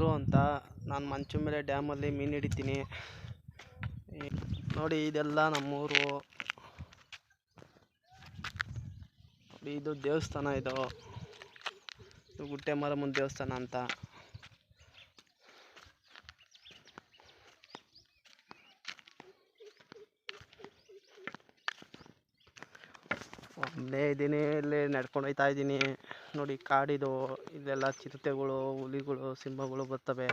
ಚಂದ್ರು ಅಂತ. ನಾನು ಮಂಚುಮೆಲೆ ಡ್ಯಾಮಲ್ಲಿ ಮೀನು ಹಿಡಿತೀನಿ. ನೋಡಿ ಇದೆಲ್ಲ ನಮ್ಮೂರು. ಇದು ದೇವಸ್ಥಾನ, ಇದು ಗುಟ್ಟೆ ಮಾರಮ್ಮನ ದೇವಸ್ಥಾನ ಅಂತ. ಒಬ್ಬನೇ ಇದ್ದೀನಿ, ಇಲ್ಲಿ ನಡ್ಕೊಂಡು ಹೋಗ್ತಾ ಇದ್ದೀನಿ. ನೋಡಿ ಕಾಡಿದು, ಇಲ್ಲೆಲ್ಲ ಚಿರತೆಗಳು, ಹುಲಿಗಳು, ಸಿಂಹಗಳು ಬರ್ತವೆ.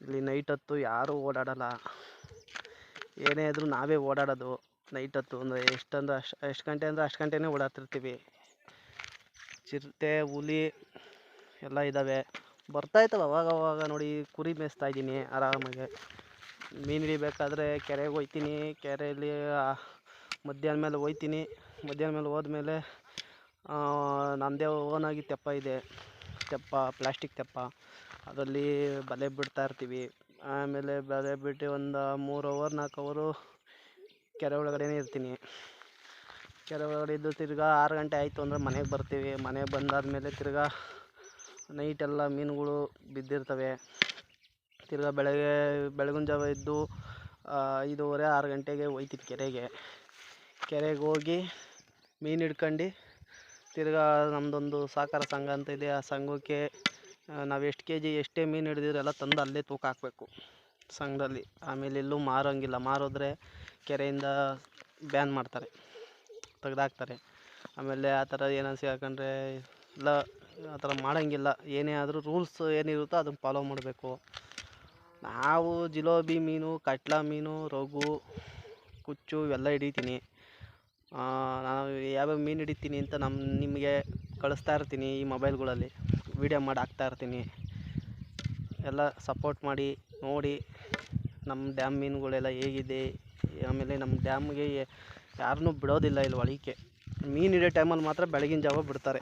ಇಲ್ಲಿ ನೈಟ್ ಹೊತ್ತು ಯಾರೂ ಓಡಾಡಲ್ಲ. ಏನೇ ಆದರೂ ನಾವೇ ಓಡಾಡೋದು ನೈಟ್ ಹೊತ್ತು. ಅಂದರೆ ಎಷ್ಟು ಗಂಟೆ ಅಂದರೆ ಅಷ್ಟು ಗಂಟೆನೇ ಓಡಾಡ್ತಿರ್ತೀವಿ. ಚಿರತೆ, ಹುಲಿ ಎಲ್ಲ ಇದ್ದಾವೆ, ಬರ್ತಾಯಿರ್ತವೆ ಅವಾಗವಾಗ. ನೋಡಿ ಕುರಿ ಮೇಯಿಸ್ತಾ ಇದ್ದೀನಿ ಆರಾಮಾಗೆ. ಮೀನು ಹಿಡಿಬೇಕಾದ್ರೆ ಕೆರೆಗೆ ಹೋಗ್ತೀನಿ. ಕೆರೆಯಲ್ಲಿ ಮಧ್ಯಾಹ್ನ ಮೇಲೆ ಹೋಗ್ತೀನಿ. ಮಧ್ಯಾಹ್ನ ಮೇಲೆ ಹೋದ್ಮೇಲೆ ನಮ್ಮದೇ ಓನಾಗಿ ತೆಪ್ಪ ಇದೆ. ತೆಪ್ಪ, ಪ್ಲಾಸ್ಟಿಕ್ ತೆಪ್ಪ, ಅದರಲ್ಲಿ ಬಲೆ ಬಿಡ್ತಾ ಇರ್ತೀವಿ. ಆಮೇಲೆ ಬಲೆ ಬಿಟ್ಟು ಒಂದು 3 ಅವರ್ 4 ಅವರು ಕೆರೆ ಒಳಗಡೆನೇ ಇರ್ತೀನಿ. ಕೆರೆ ಒಳಗಡೆ ಇದ್ದು ತಿರ್ಗಾ 6 ಗಂಟೆ ಆಯಿತು ಅಂದರೆ ಮನೆಗೆ ಬರ್ತೀವಿ. ಮನೆಗೆ ಬಂದಾದಮೇಲೆ ತಿರ್ಗಾ ನೈಟೆಲ್ಲ ಮೀನುಗಳು ಬಿದ್ದಿರ್ತವೆ. ತಿರ್ಗಾ ಬೆಳಗಿನ ಜಾವ ಎದ್ದು 5:30 6 ಗಂಟೆಗೆ ಹೋಗ್ತೀನಿ ಕೆರೆಗೆ ಹೋಗಿ ಮೀನು ಹಿಡ್ಕೊಂಡು ತಿರ್ಗಾ ನಮ್ಮದೊಂದು ಸಹಕಾರ ಸಂಘ ಅಂತ ಇದೆ. ಆ ಸಂಘಕ್ಕೆ ನಾವು ಎಷ್ಟು kg ಎಷ್ಟೇ ಮೀನು ಹಿಡಿದಿರೋಲ್ಲ ತಂದು ಅಲ್ಲೇ ತೂಕ ಹಾಕಬೇಕು ಸಂಘದಲ್ಲಿ. ಆಮೇಲೆ ಎಲ್ಲೂ ಮಾರೋಂಗಿಲ್ಲ. ಮಾರಿದ್ರೆ ಕೆರೆಯಿಂದ ಬ್ಯಾನ್ ಮಾಡ್ತಾರೆ, ತೆಗ್ದಾಕ್ತಾರೆ. ಆಮೇಲೆ ಆ ಥರ ಏನಾದ್ರು ಸಿಗಾಕೊಂಡ್ರೆ ಇಲ್ಲ, ಆ ಥರ ಮಾಡೋಂಗಿಲ್ಲ. ಏನೇ ಆದರೂ ರೂಲ್ಸ್ ಏನಿರುತ್ತೋ ಅದನ್ನು ಫಾಲೋ ಮಾಡಬೇಕು. ನಾವು ಜಿಲೇಬಿ ಮೀನು, ಕಟ್ಲಾ ಮೀನು, ರಗು, ಕುಚ್ಚು ಇವೆಲ್ಲ ಹಿಡಿತೀನಿ. ನಾನು ಯಾವ್ಯಾವ ಮೀನು ಹಿಡಿತೀನಿ ಅಂತ ನಿಮಗೆ ಕಳಿಸ್ತಾ ಇರ್ತೀನಿ ಈ ಮೊಬೈಲ್ಗಳಲ್ಲಿ, ವೀಡಿಯೋ ಮಾಡಿ ಹಾಕ್ತಾ ಇರ್ತೀನಿ. ಎಲ್ಲ ಸಪೋರ್ಟ್ ಮಾಡಿ ನೋಡಿ ನಮ್ಮ ಡ್ಯಾಮ್ ಮೀನುಗಳೆಲ್ಲ ಹೇಗಿದೆ. ಆಮೇಲೆ ನಮ್ಮ ಡ್ಯಾಮ್ಗೆ ಯಾರನ್ನೂ ಬಿಡೋದಿಲ್ಲ ಇಲ್ಲಿ ಒಳಕ್ಕೆ. ಮೀನು ಹಿಡಿಯೋ ಟೈಮಲ್ಲಿ ಮಾತ್ರ ಬೆಳಗಿನ ಜಾವ ಬಿಡ್ತಾರೆ.